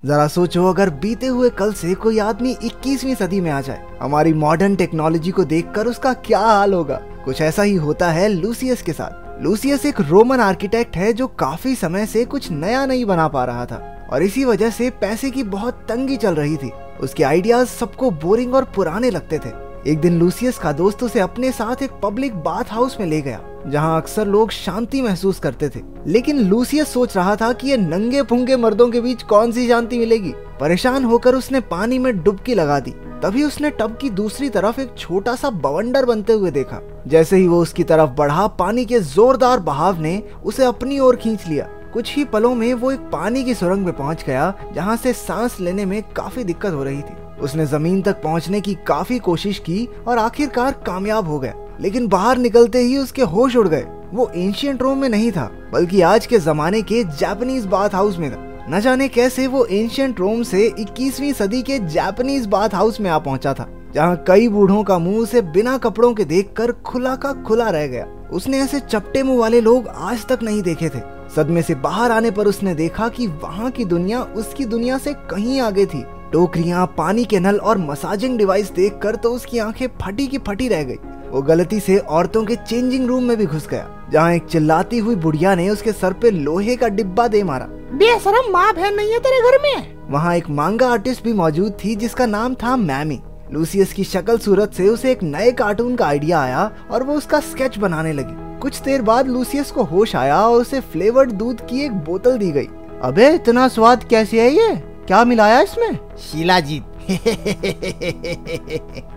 जरा सोचो, अगर बीते हुए कल से कोई आदमी 21वीं सदी में आ जाए, हमारी मॉडर्न टेक्नोलॉजी को देखकर उसका क्या हाल होगा। कुछ ऐसा ही होता है लूसियस के साथ। लूसियस एक रोमन आर्किटेक्ट है जो काफी समय से कुछ नया नहीं बना पा रहा था और इसी वजह से पैसे की बहुत तंगी चल रही थी। उसके आइडियाज सबको बोरिंग और पुराने लगते थे। एक दिन लूसियस का दोस्त उसे अपने साथ एक पब्लिक बाथ हाउस में ले गया जहां अक्सर लोग शांति महसूस करते थे। लेकिन लूसियस सोच रहा था कि ये नंगे पुंगे मर्दों के बीच कौन सी शांति मिलेगी। परेशान होकर उसने पानी में डुबकी लगा दी। तभी उसने टब की दूसरी तरफ एक छोटा सा बवंडर बनते हुए देखा। जैसे ही वो उसकी तरफ बढ़ा, पानी के जोरदार बहाव ने उसे अपनी ओर खींच लिया। कुछ ही पलों में वो एक पानी की सुरंग में पहुंच गया जहां से सांस लेने में काफी दिक्कत हो रही थी। उसने जमीन तक पहुंचने की काफी कोशिश की और आखिरकार कामयाब हो गया। लेकिन बाहर निकलते ही उसके होश उड़ गए। वो एंशिएंट रोम में नहीं था बल्कि आज के जमाने के जापानीज बाथ हाउस में था। न जाने कैसे वो एंशिएंट रोम से 21वीं सदी के जापानीज बाथ हाउस में आ पहुंचा था जहां कई बूढ़ों का मुंह उसे बिना कपड़ों के देखकर खुला का खुला रह गया। उसने ऐसे चपटे मुंह वाले लोग आज तक नहीं देखे थे। सदमे से बाहर आने पर उसने देखा कि वहां की दुनिया उसकी दुनिया से कहीं आगे थी। टोकरियां, पानी के नल और मसाजिंग डिवाइस देखकर तो उसकी आंखें फटी की फटी रह गई। वो गलती से औरतों के चेंजिंग रूम में भी घुस गया जहां एक चिल्लाती हुई बुढ़िया ने उसके सर पे लोहे का डिब्बा दे मारा। बेशरम माँ बहन नहीं है तेरे घर में। वहाँ एक मांगा आर्टिस्ट भी मौजूद थी जिसका नाम था मैमी। लूसियस की शक्ल सूरत से उसे एक नए कार्टून का आइडिया आया और वो उसका स्केच बनाने लगी। कुछ देर बाद लूसियस को होश आया और उसे फ्लेवर्ड दूध की एक बोतल दी गई। अबे इतना स्वाद कैसे है ये? क्या मिलाया इसमें? शिलाजीत।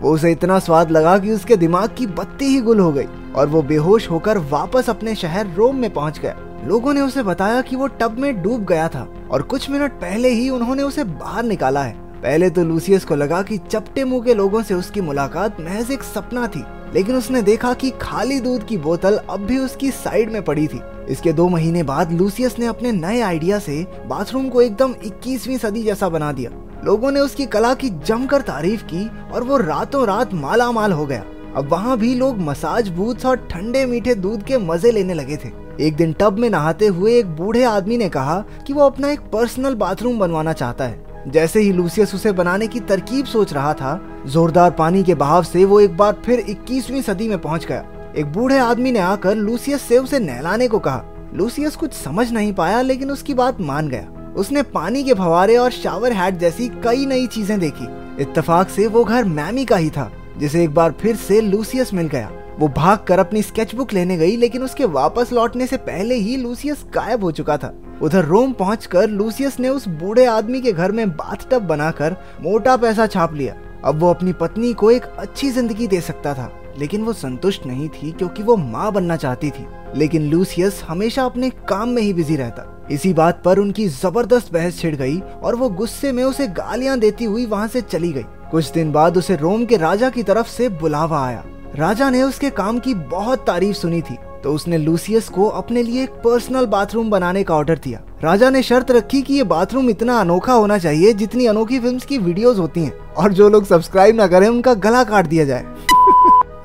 वो उसे इतना स्वाद लगा कि उसके दिमाग की बत्ती ही गुल हो गई और वो बेहोश होकर वापस अपने शहर रोम में पहुंच गया। लोगों ने उसे बताया कि वो टब में डूब गया था और कुछ मिनट पहले ही उन्होंने उसे बाहर निकाला है। पहले तो लूसियस को लगा कि चपटे मुंह के लोगों से उसकी मुलाकात महज एक सपना थी, लेकिन उसने देखा कि खाली दूध की बोतल अब भी उसकी साइड में पड़ी थी। इसके 2 महीने बाद लूसियस ने अपने नए आइडिया से बाथरूम को एकदम 21वीं सदी जैसा बना दिया। लोगों ने उसकी कला की जमकर तारीफ की और वो रातों रात माला माल हो गया। अब वहाँ भी लोग मसाज बूथ्स और ठंडे मीठे दूध के मजे लेने लगे थे। एक दिन टब में नहाते हुए एक बूढ़े आदमी ने कहा कि वो अपना एक पर्सनल बाथरूम बनवाना चाहता है। जैसे ही लूसियस उसे बनाने की तरकीब सोच रहा था, जोरदार पानी के बहाव से वो एक बार फिर 21वीं सदी में पहुंच गया। एक बूढ़े आदमी ने आकर लूसियस से उसे नहलाने को कहा। लूसियस कुछ समझ नहीं पाया लेकिन उसकी बात मान गया। उसने पानी के फव्वारे और शावर हैट जैसी कई नई चीजें देखी। इत्तेफाक से वो घर मैमी का ही था जिसे एक बार फिर से लूसियस मिल गया। वो भागकर अपनी स्केचबुक लेने गई लेकिन उसके वापस लौटने से पहले ही लूसियस गायब हो चुका था। उधर रोम पहुंचकर लूसियस ने उस बूढ़े आदमी के घर में बाथटब बनाकर मोटा पैसा छाप लिया। अब वो अपनी पत्नी को एक अच्छी जिंदगी दे सकता था, लेकिन वो संतुष्ट नहीं थी क्योंकि वो माँ बनना चाहती थी। लेकिन लूसियस हमेशा अपने काम में ही बिजी रहता। इसी बात पर उनकी जबरदस्त बहस छिड़ गई और वो गुस्से में उसे गालियां देती हुई वहाँ से चली गई। कुछ दिन बाद उसे रोम के राजा की तरफ से बुलावा आया। राजा ने उसके काम की बहुत तारीफ सुनी थी तो उसने लूसियस को अपने लिए एक पर्सनल बाथरूम बनाने का ऑर्डर दिया। राजा ने शर्त रखी कि ये बाथरूम इतना अनोखा होना चाहिए जितनी अनोखी फिल्म्स की वीडियोस होती हैं और जो लोग सब्सक्राइब ना करें उनका गला काट दिया जाए।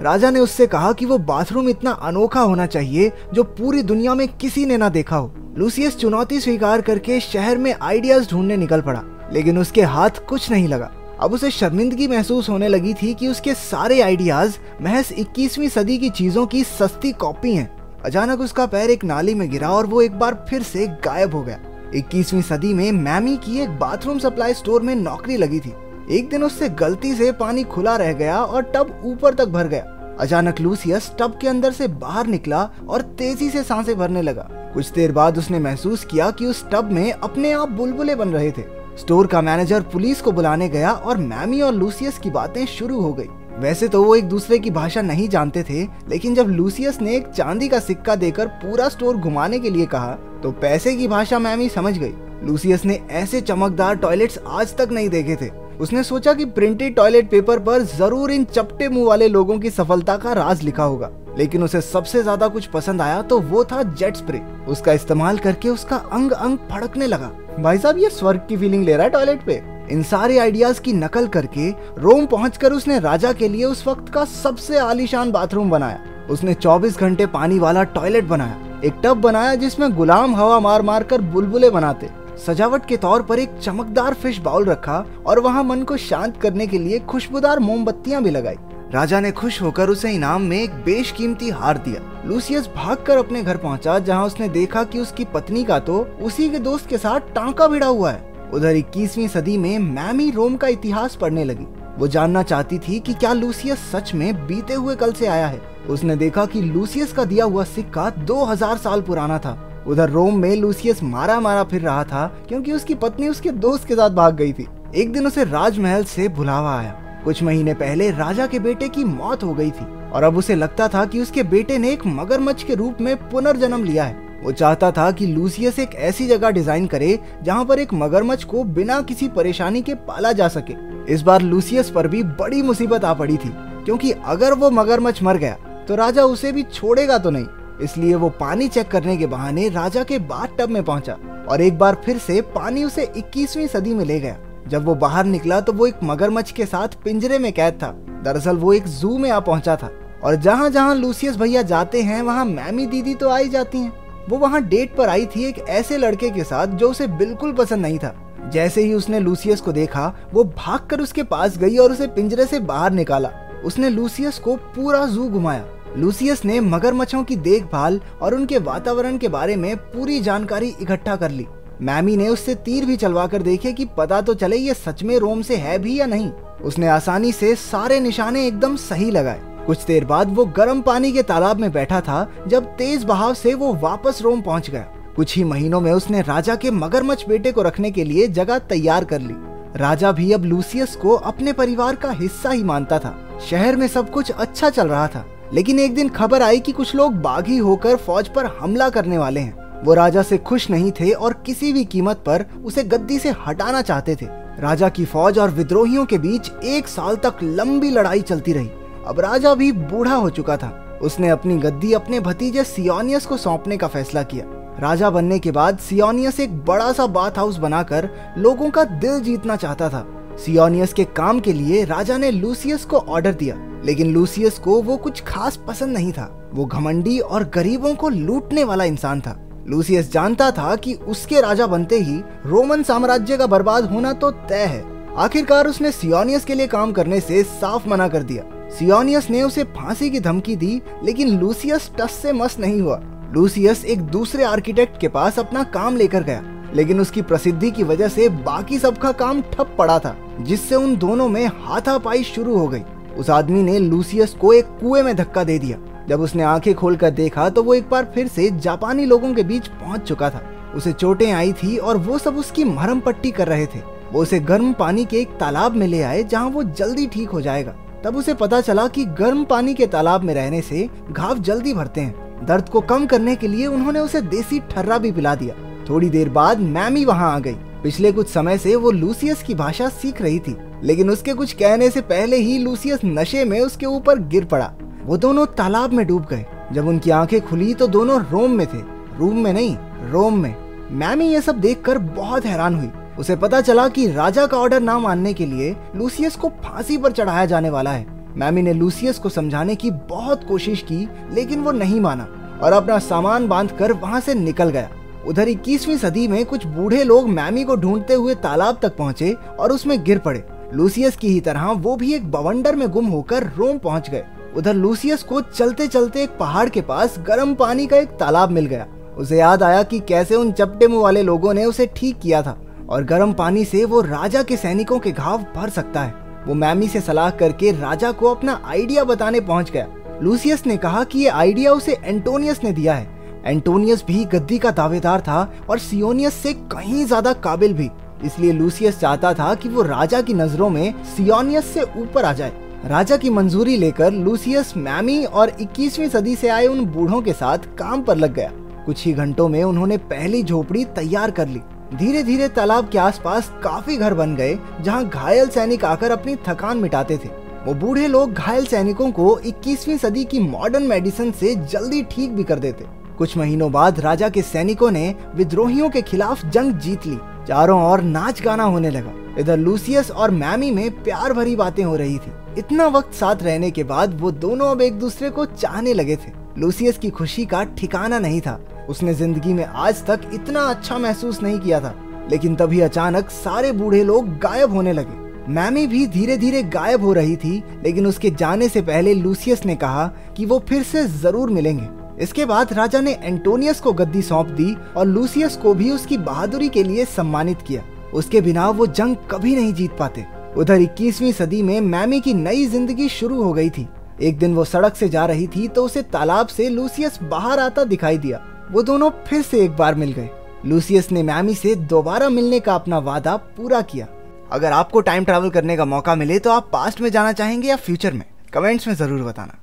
राजा ने उससे कहा कि वो बाथरूम इतना अनोखा होना चाहिए जो पूरी दुनिया में किसी ने ना देखा हो। लूसियस चुनौती स्वीकार करके शहर में आइडियाज ढूंढने निकल पड़ा, लेकिन उसके हाथ कुछ नहीं लगा। अब उसे शर्मिंदगी महसूस होने लगी थी कि उसके सारे आइडियाज महज 21वीं सदी की चीजों की सस्ती कॉपी हैं। अचानक उसका पैर एक नाली में गिरा और वो एक बार फिर से गायब हो गया। 21वीं सदी में मैमी की एक बाथरूम सप्लाई स्टोर में नौकरी लगी थी। एक दिन उससे गलती से पानी खुला रह गया और टब ऊपर तक भर गया। अचानक लूसियस टब के अंदर से बाहर निकला और तेजी से सांसें भरने लगा। कुछ देर बाद उसने महसूस किया कि उस टब में अपने आप बुलबुले बन रहे थे। स्टोर का मैनेजर पुलिस को बुलाने गया और मैमी और लूसियस की बातें शुरू हो गई। वैसे तो वो एक दूसरे की भाषा नहीं जानते थे, लेकिन जब लूसियस ने एक चांदी का सिक्का देकर पूरा स्टोर घुमाने के लिए कहा तो पैसे की भाषा मैमी समझ गई। लूसियस ने ऐसे चमकदार टॉयलेट्स आज तक नहीं देखे थे। उसने सोचा कि प्रिंटेड टॉयलेट पेपर पर जरूर इन चपटे मुंह वाले लोगों की सफलता का राज लिखा होगा, लेकिन उसे सबसे ज्यादा कुछ पसंद आया तो वो था जेट स्प्रे। उसका इस्तेमाल करके उसका अंग अंग फड़कने लगा। भाई साहब, ये स्वर्ग की फीलिंग ले रहा है टॉयलेट पे। इन सारे आइडियाज की नकल करके रोम पहुंचकर उसने राजा के लिए उस वक्त का सबसे आलीशान बाथरूम बनाया। उसने 24 घंटे पानी वाला टॉयलेट बनाया, एक टब बनाया जिसमें गुलाम हवा मार मार कर बुलबुले बनाते सजावट के तौर पर एक चमकदार फिश बाउल रखा और वहाँ मन को शांत करने के लिए खुशबूदार मोमबत्तियां भी लगाई। राजा ने खुश होकर उसे इनाम में एक बेशकीमती हार दिया। लूसियस भागकर अपने घर पहुंचा, जहां उसने देखा कि उसकी पत्नी का तो उसी के दोस्त के साथ टांका भिड़ा हुआ है। उधर 21वीं सदी में मैमी रोम का इतिहास पढ़ने लगी। वो जानना चाहती थी कि क्या लूसियस सच में बीते हुए कल से आया है। उसने देखा कि लूसियस का दिया हुआ सिक्का 2000 साल पुराना था। उधर रोम में लूसियस मारा मारा फिर रहा था क्योंकि उसकी पत्नी उसके दोस्त के साथ भाग गई थी। एक दिन उसे राजमहल से बुलावा आया। कुछ महीने पहले राजा के बेटे की मौत हो गई थी और अब उसे लगता था कि उसके बेटे ने एक मगरमच्छ के रूप में पुनर्जन्म लिया है। वो चाहता था कि लूसियस एक ऐसी जगह डिजाइन करे जहां पर एक मगरमच्छ को बिना किसी परेशानी के पाला जा सके। इस बार लूसियस पर भी बड़ी मुसीबत आ पड़ी थी, क्योंकि अगर वो मगरमच्छ मर गया तो राजा उसे भी छोड़ेगा तो नहीं। इसलिए वो पानी चेक करने के बहाने राजा के बाथटब में पहुंचा और एक बार फिर से पानी उसे 21वीं सदी में ले गया। जब वो बाहर निकला तो वो एक मगरमच्छ के साथ पिंजरे में कैद था। दरअसल वो एक जू में आ पहुंचा था और जहाँ जहाँ लूसियस भैया जाते हैं वहाँ मैमी दीदी तो आई जाती हैं। वो वहाँ डेट पर आई थी एक ऐसे लड़के के साथ जो उसे बिल्कुल पसंद नहीं था। जैसे ही उसने लूसियस को देखा वो भागकर उसके पास गई और उसे पिंजरे से बाहर निकाला। उसने लूसियस को पूरा जू घुमाया। लूसियस ने मगरमच्छों की देखभाल और उनके वातावरण के बारे में पूरी जानकारी इकट्ठा कर ली। मैमी ने उससे तीर भी चलवा कर देखे कि पता तो चले ये सच में रोम से है भी या नहीं। उसने आसानी से सारे निशाने एकदम सही लगाए। कुछ देर बाद वो गर्म पानी के तालाब में बैठा था जब तेज बहाव से वो वापस रोम पहुंच गया। कुछ ही महीनों में उसने राजा के मगरमच्छ बेटे को रखने के लिए जगह तैयार कर ली। राजा भी अब लूसियस को अपने परिवार का हिस्सा ही मानता था। शहर में सब कुछ अच्छा चल रहा था, लेकिन एक दिन खबर आई कि कुछ लोग बागी होकर फौज पर हमला करने वाले हैं। वो राजा से खुश नहीं थे और किसी भी कीमत पर उसे गद्दी से हटाना चाहते थे। राजा की फौज और विद्रोहियों के बीच 1 साल तक लंबी लड़ाई चलती रही। अब राजा भी बूढ़ा हो चुका था। उसने अपनी गद्दी अपने भतीजे सियोनियस को सौंपने का फैसला किया। राजा बनने के बाद सियोनियस एक बड़ा सा बाथ हाउस बनाकर लोगों का दिल जीतना चाहता था। सियोनियस के काम के लिए राजा ने लूसियस को ऑर्डर दिया, लेकिन लूसियस को वो कुछ खास पसंद नहीं था। वो घमंडी और गरीबों को लूटने वाला इंसान था। लूसियस जानता था कि उसके राजा बनते ही रोमन साम्राज्य का बर्बाद होना तो तय है। आखिरकार उसने सियोनियस के लिए काम करने से साफ मना कर दिया। सियोनियस ने उसे फांसी की धमकी दी, लेकिन लूसियस टस से मस नहीं हुआ। लूसियस एक दूसरे आर्किटेक्ट के पास अपना काम लेकर गया, लेकिन उसकी प्रसिद्धि की वजह से बाकी सबका काम ठप पड़ा था, जिससे उन दोनों में हाथापाई शुरू हो गई। उस आदमी ने लूसियस को एक कुएं में धक्का दे दिया। जब उसने आंखें खोलकर देखा तो वो एक बार फिर से जापानी लोगों के बीच पहुंच चुका था। उसे चोटें आई थी और वो सब उसकी मरहम पट्टी कर रहे थे। वो उसे गर्म पानी के एक तालाब में ले आए जहां वो जल्दी ठीक हो जाएगा। तब उसे पता चला कि गर्म पानी के तालाब में रहने से घाव जल्दी भरते हैं। दर्द को कम करने के लिए उन्होंने उसे देसी ठर्रा भी पिला दिया। थोड़ी देर बाद मैमी वहां आ गई। पिछले कुछ समय से वो लूसियस की भाषा सीख रही थी, लेकिन उसके कुछ कहने से पहले ही लूसियस नशे में उसके ऊपर गिर पड़ा। वो दोनों तालाब में डूब गए। जब उनकी आंखें खुली तो दोनों रोम में थे। रूम में नहीं, रोम में। मैमी ये सब देखकर बहुत हैरान हुई। उसे पता चला कि राजा का ऑर्डर ना मानने के लिए लूसियस को फांसी पर चढ़ाया जाने वाला है। मैमी ने लूसियस को समझाने की बहुत कोशिश की, लेकिन वो नहीं माना और अपना सामान बांधकर वहां से निकल गया। उधर 21वीं सदी में कुछ बूढ़े लोग मैमी को ढूंढते हुए तालाब तक पहुंचे और उसमें गिर पड़े। लूसियस की ही तरह वो भी एक बवंडर में गुम होकर रोम पहुंच गए। उधर लूसियस को चलते चलते एक पहाड़ के पास गर्म पानी का एक तालाब मिल गया। उसे याद आया कि कैसे उन चपटे मुंह वाले लोगों ने उसे ठीक किया था और गर्म पानी से वो राजा के सैनिकों के घाव भर सकता है। वो मैमी से सलाह करके राजा को अपना आइडिया बताने पहुंच गया। लूसियस ने कहा कि ये आइडिया उसे एंटोनियस ने दिया है। एंटोनियस भी गद्दी का दावेदार था और सियोनियस से कहीं ज्यादा काबिल भी। इसलिए लूसियस चाहता था कि वो राजा की नजरों में सियोनियस से ऊपर आ जाए। राजा की मंजूरी लेकर लूसियस मैमी और 21वीं सदी से आए उन बूढ़ों के साथ काम पर लग गया। कुछ ही घंटों में उन्होंने पहली झोपड़ी तैयार कर ली। धीरे धीरे तालाब के आसपास काफी घर बन गए जहां घायल सैनिक आकर अपनी थकान मिटाते थे। वो बूढ़े लोग घायल सैनिकों को 21वीं सदी की मॉडर्न मेडिसिन से जल्दी ठीक भी कर देते। कुछ महीनों बाद राजा के सैनिकों ने विद्रोहियों के खिलाफ जंग जीत ली। चारों ओर नाच गाना होने लगा। इधर लूसियस और मैमी में प्यार भरी बातें हो रही थी। इतना वक्त साथ रहने के बाद वो दोनों अब एक दूसरे को चाहने लगे थे। लूसियस की खुशी का ठिकाना नहीं था। उसने जिंदगी में आज तक इतना अच्छा महसूस नहीं किया था। लेकिन तभी अचानक सारे बूढ़े लोग गायब होने लगे। मैमी भी धीरे धीरे गायब हो रही थी, लेकिन उसके जाने से पहले लूसियस ने कहा कि वो फिर से जरूर मिलेंगे। इसके बाद राजा ने एंटोनियस को गद्दी सौंप दी और लूसियस को भी उसकी बहादुरी के लिए सम्मानित किया। उसके बिना वो जंग कभी नहीं जीत पाते। उधर 21वीं सदी में मैमी की नई जिंदगी शुरू हो गई थी। एक दिन वो सड़क से जा रही थी तो उसे तालाब से लूसियस बाहर आता दिखाई दिया। वो दोनों फिर से एक बार मिल गए। लूसियस ने मैमी से दोबारा मिलने का अपना वादा पूरा किया। अगर आपको टाइम ट्रैवल करने का मौका मिले तो आप पास्ट में जाना चाहेंगे या फ्यूचर में? कमेंट्स में जरूर बताना।